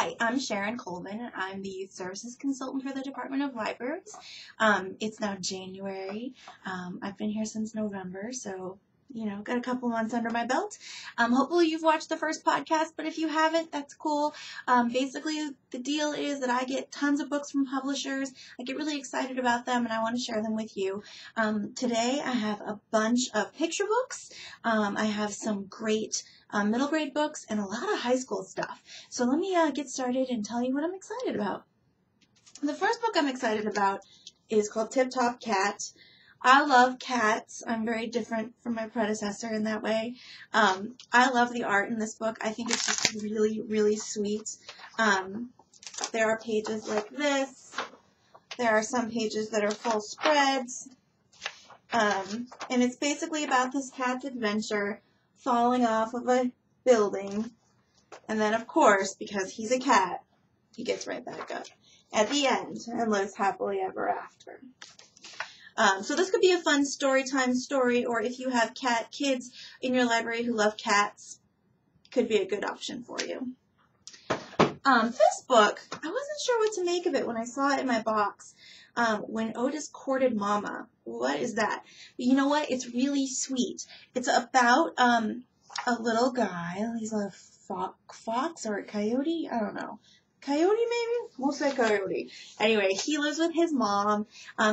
Hi, I'm Sharon Coleman, and I'm the Youth Services Consultant for the Department of Libraries. It's now January. I've been here since November, so, got a couple months under my belt. Hopefully you've watched the first podcast, but if you haven't, that's cool. Basically, the deal is that I get tons of books from publishers. I get really excited about them, and I want to share them with you. Today, I have a bunch of picture books. I have some great middle grade books and a lot of high school stuff. So let me get started and tell you what I'm excited about. The first book I'm excited about is called Tiptop Cat. I love cats. I'm very different from my predecessor in that way. I love the art in this book. I think it's just really, really sweet. There are pages like this. There are some pages that are full spreads. And it's basically about this cat's adventure falling off of a building, and then of course, because he's a cat, he gets right back up at the end and lives happily ever after. So this could be a fun story time story, or if you have cat kids in your library who love cats, could be a good option for you. This book, I wasn't sure what to make of it when I saw it in my box. When Otis Courted Mama. What is that? But you know what? It's really sweet. It's about a little guy. He's a fox or a coyote? I don't know. Coyote maybe? We'll say coyote. Anyway, he lives with his mom.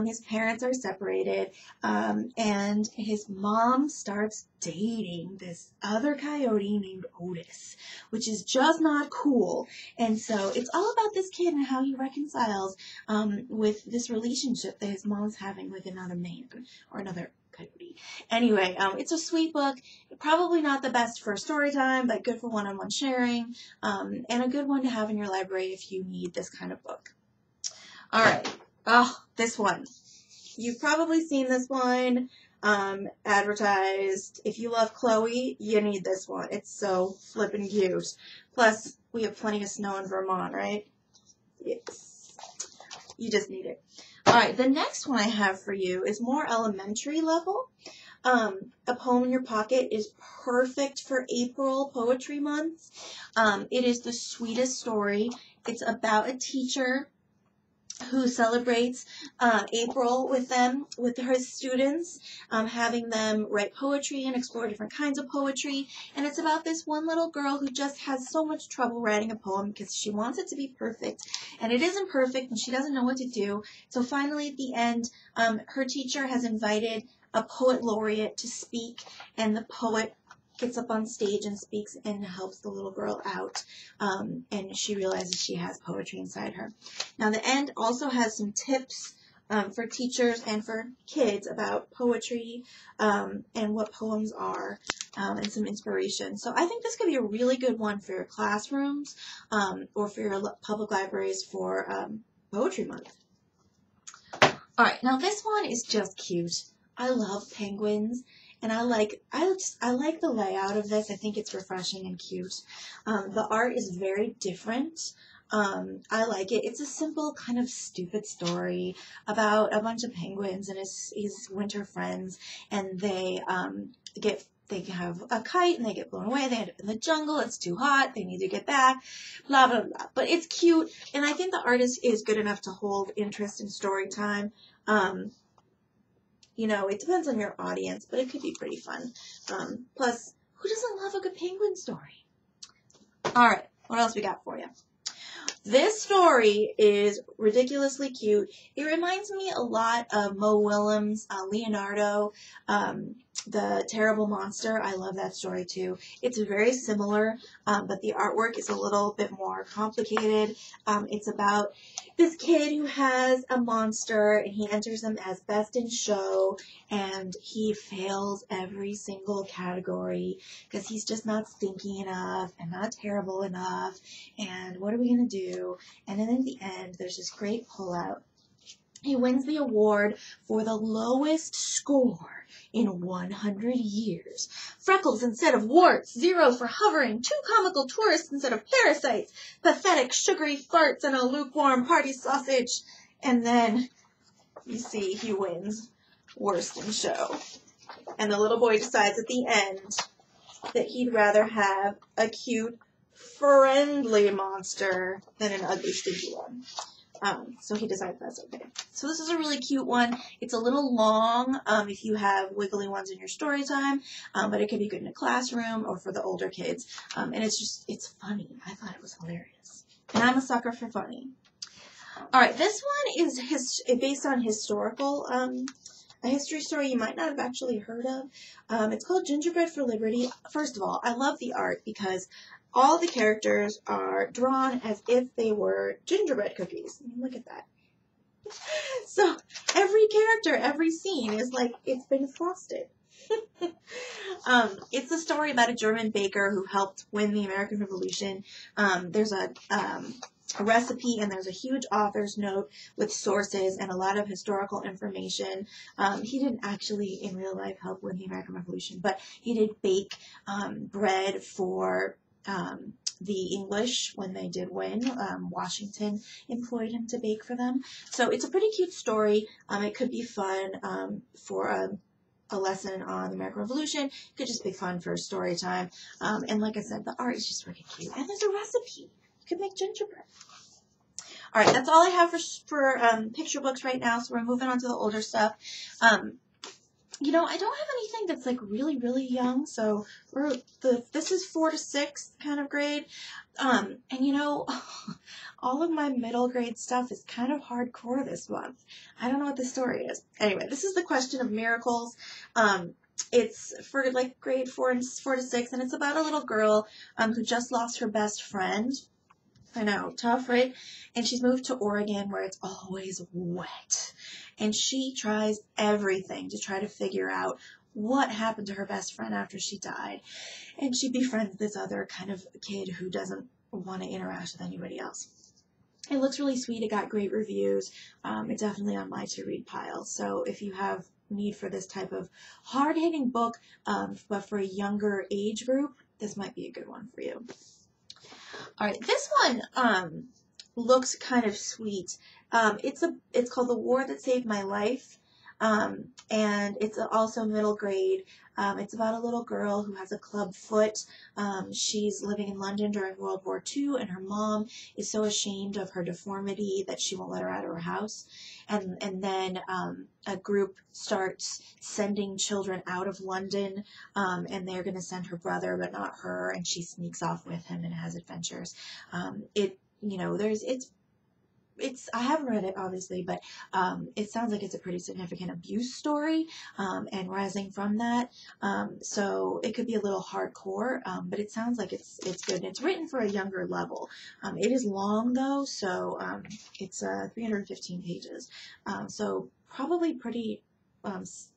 His parents are separated. And his mom starts dating this other coyote named Otis, which is just not cool. And so it's all about this kid and how he reconciles with this relationship that his mom's having with another man or another coyote. Anyway, it's a sweet book. Probably not the best for story time, but good for one-on-one sharing, and a good one to have in your library if you need this kind of book. All right. Oh, this one. You've probably seen this one advertised. If you love Chloe, you need this one. It's so flippin' cute. Plus, we have plenty of snow in Vermont, right? Yes. You just need it. All right, the next one I have for you is more elementary level. A Poem in Your Pocket is perfect for April Poetry Month. It is the sweetest story. It's about a teacher who celebrates April with her students, having them write poetry and explore different kinds of poetry. And it's about this one little girl who just has so much trouble writing a poem because she wants it to be perfect. And it isn't perfect, and she doesn't know what to do. So finally, at the end, her teacher has invited a poet laureate to speak, and the poet gets up on stage and speaks and helps the little girl out, and she realizes she has poetry inside her. Now, the end also has some tips for teachers and for kids about poetry and what poems are, and some inspiration. So I think this could be a really good one for your classrooms or for your public libraries for Poetry Month. All right, now this one is just cute. I love penguins. And I like the layout of this. I think it's refreshing and cute. The art is very different. I like it. It's a simple, kind of stupid story about a bunch of penguins and his winter friends, and they have a kite and they get blown away. They end up in the jungle. It's too hot. They need to get back. Blah blah blah. But it's cute, and I think the art is good enough to hold interest in story time. It depends on your audience, but it could be pretty fun. Plus, who doesn't love a good penguin story? All right, what else we got for you? This story is ridiculously cute. It reminds me a lot of Mo Willems' Leonardo, The Terrible Monster. I love that story too. It's very similar, but the artwork is a little bit more complicated. It's about this kid who has a monster, and he enters them as best in show, and he fails every single category because he's just not stinky enough and not terrible enough. And what are we going to do? And then at the end, there's this great pullout. He wins the award for the lowest score in 100 years. Freckles instead of warts, 0 for hovering, 2 comical tourists instead of parasites, pathetic sugary farts, and a lukewarm party sausage. And then, you see, he wins worst in show. And the little boy decides at the end that he'd rather have a cute friendly monster than an ugly, stinky one. So he decides that's okay. So this is a really cute one. It's a little long if you have wiggly ones in your story time, but it could be good in a classroom or for the older kids. And it's funny. I thought it was hilarious. And I'm a sucker for funny. All right, this one is based on historical, a history story you might not have actually heard of. It's called Gingerbread for Liberty. First of all, I love the art because all the characters are drawn as if they were gingerbread cookies. I mean, look at that. So every character, every scene is like it's been frosted. It's a story about a German baker who helped win the American Revolution. There's a recipe and there's a huge author's note with sources and a lot of historical information. He didn't actually in real life help win the American Revolution, but he did bake bread for the English when they did win. Washington employed him to bake for them. So it's a pretty cute story. It could be fun for a lesson on the American Revolution. It could just be fun for story time. And like I said, the art is just really cute. And there's a recipe. You can make gingerbread. All right, that's all I have for picture books right now. So we're moving on to the older stuff. You know, I don't have anything that's like really, really young. So this is 4 to 6 kind of grade. And you know, all of my middle grade stuff is kind of hardcore this month. I don't know what the story is. Anyway, this is The Question of Miracles. It's for like grade 4 to 6, and it's about a little girl who just lost her best friend. I know, tough, right? And she's moved to Oregon where it's always wet. And she tries everything to try to figure out what happened to her best friend after she died. And she befriends this other kind of kid who doesn't want to interact with anybody else. It looks really sweet. It got great reviews. It's definitely on my to-read pile. So if you have need for this type of hard-hitting book, but for a younger age group, this might be a good one for you. All right, this one looks kind of sweet. It's called The War That Saved My Life, and it's also middle grade. It's about a little girl who has a club foot. She's living in London during World War II, and her mom is so ashamed of her deformity that she won't let her out of her house. And then a group starts sending children out of London, and they're going to send her brother, but not her, and she sneaks off with him and has adventures. I haven't read it, obviously, but it sounds like it's a pretty significant abuse story, and rising from that. So it could be a little hardcore, but it sounds like it's good. It's written for a younger level. It is long, though, so it's 315 pages. So probably pretty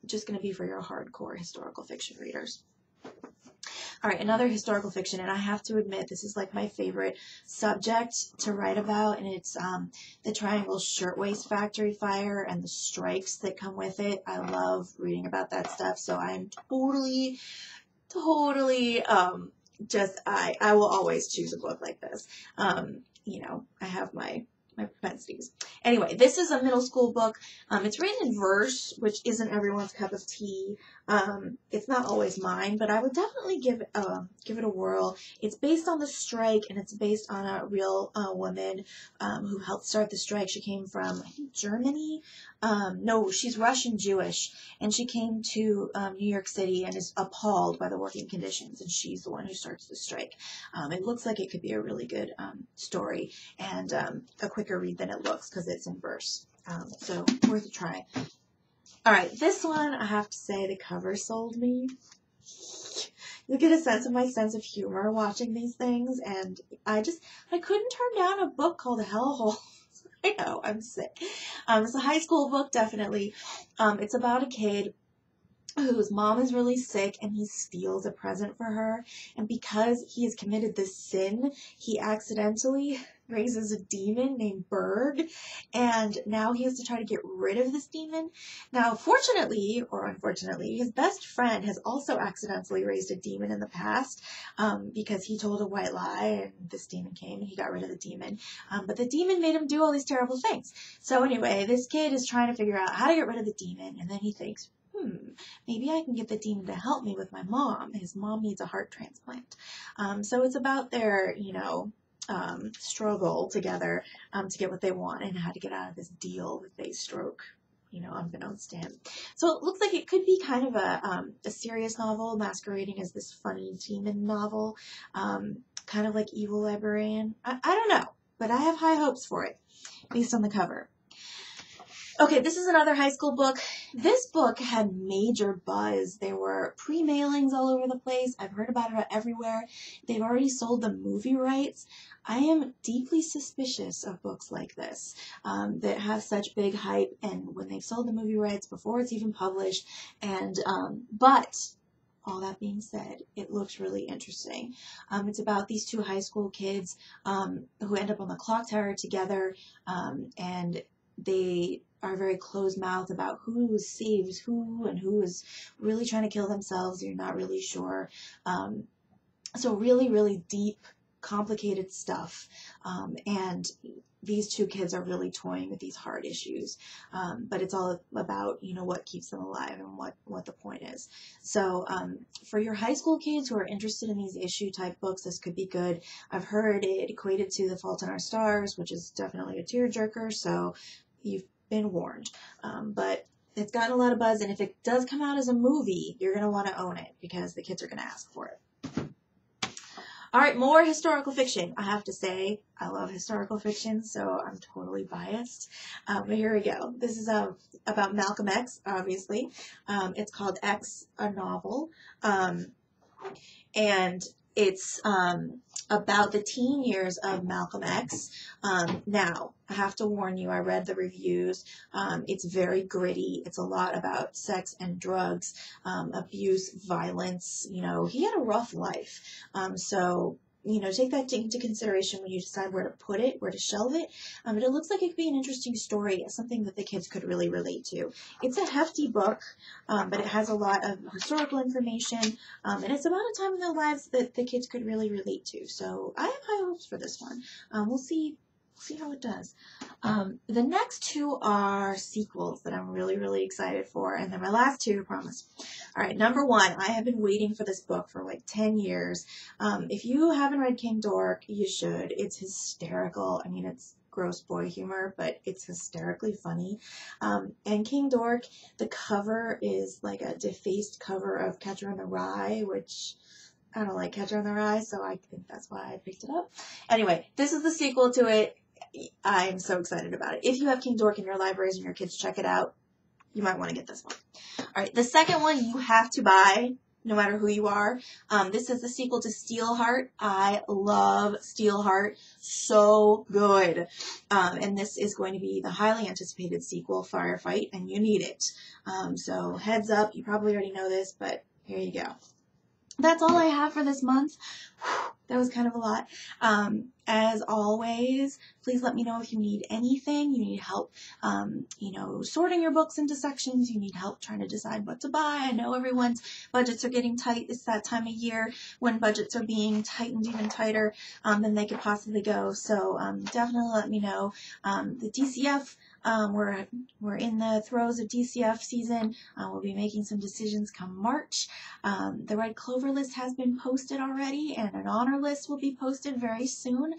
just going to be for your hardcore historical fiction readers. All right, another historical fiction, and I have to admit, this is like my favorite subject to write about, and it's the Triangle Shirtwaist Factory fire and the strikes that come with it. I love reading about that stuff, so I'm totally, I will always choose a book like this. You know, I have my propensities. Anyway, this is a middle school book. It's written in verse, which isn't everyone's cup of tea. It's not always mine, but I would definitely give it a whirl. It's based on the strike, and it's based on a real woman who helped start the strike. She came from, I think, Germany. No, she's Russian Jewish, and she came to New York City and is appalled by the working conditions, and she's the one who starts the strike. It looks like it could be a really good story, and a quicker read than it looks because it's in verse. So worth a try. All right, this one, I have to say, the cover sold me. You get a sense of my sense of humor watching these things, and I couldn't turn down a book called Hellhole. I know, I'm sick. It's a high school book, definitely. It's about a kid whose mom is really sick, and he steals a present for her. And because he has committed this sin, he accidentally raises a demon named Berg, and now he has to try to get rid of this demon. Now, fortunately, or unfortunately, his best friend has also accidentally raised a demon in the past, because he told a white lie, and this demon came, and he got rid of the demon. But the demon made him do all these terrible things. So anyway, this kid is trying to figure out how to get rid of the demon, and then he thinks, maybe I can get the dean to help me with my mom. His mom needs a heart transplant. So it's about their, struggle together to get what they want and how to get out of this deal that they stroke, unbeknownst to him. So it looks like it could be kind of a serious novel masquerading as this funny demon novel, kind of like Evil Librarian. I don't know, but I have high hopes for it, based on the cover. Okay, this is another high school book. This book had major buzz. There were pre-mailings all over the place. I've heard about it everywhere. They've already sold the movie rights. I am deeply suspicious of books like this that have such big hype, and when they've sold the movie rights before it's even published. And but all that being said, it looks really interesting. It's about these two high school kids who end up on the clock tower together, and they are very closed-mouthed about who saves who and who is really trying to kill themselves. You're not really sure. So really, really deep, complicated stuff. And these two kids are really toying with these hard issues. But it's all about, what keeps them alive and what the point is. So for your high school kids who are interested in these issue-type books, this could be good. I've heard it equated to The Fault in Our Stars, which is definitely a tearjerker, so you've been warned. But it's got a lot of buzz, and if it does come out as a movie, you're going to want to own it because the kids are going to ask for it. All right, more historical fiction. I have to say, I love historical fiction, so I'm totally biased. But here we go. This is about Malcolm X, obviously. It's called X, a Novel. And it's about the teen years of Malcolm X. Now, I have to warn you, I read the reviews. It's very gritty. It's a lot about sex and drugs, abuse, violence. He had a rough life. So, take that into consideration when you decide where to put it, where to shelve it. But it looks like it could be an interesting story, something that the kids could really relate to. It's a hefty book, but it has a lot of historical information, and it's about a time in their lives that the kids could really relate to. So I have high hopes for this one. We'll see how it does. The next two are sequels that I'm really, really excited for, and then my last two, I promise. All right, number one, I have been waiting for this book for like 10 years. If you haven't read King Dork, you should. It's hysterical. I mean, it's gross boy humor, but it's hysterically funny. And King Dork, the cover is like a defaced cover of Catcher in the Rye, which I don't like Catcher in the Rye, so I think that's why I picked it up. Anyway, this is the sequel to it. I'm so excited about it. If you have King Dork in your libraries and your kids check it out, you might want to get this one. All right, the second one you have to buy, no matter who you are. This is the sequel to Steelheart. I love Steelheart. So good. And this is going to be the highly anticipated sequel, Firefight, and you need it. So heads up, you probably already know this, but here you go. That's all I have for this month. That was kind of a lot. As always, please let me know if you need anything. You need help, sorting your books into sections. You need help trying to decide what to buy. I know everyone's budgets are getting tight. It's that time of year when budgets are being tightened even tighter than they could possibly go. So definitely let me know. The DCF, we're in the throes of DCF season. We'll be making some decisions come March. The Red Clover list has been posted already, and an honor list will be posted very soon,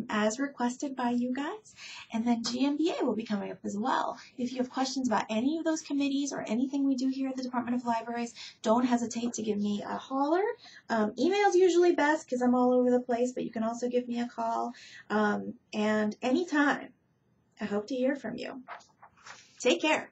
as requested by you guys. And then GMBA will be coming up as well. If you have questions about any of those committees or anything we do here at the Department of Libraries, don't hesitate to give me a holler. Email's usually best because I'm all over the place, but you can also give me a call. And anytime. I hope to hear from you. Take care.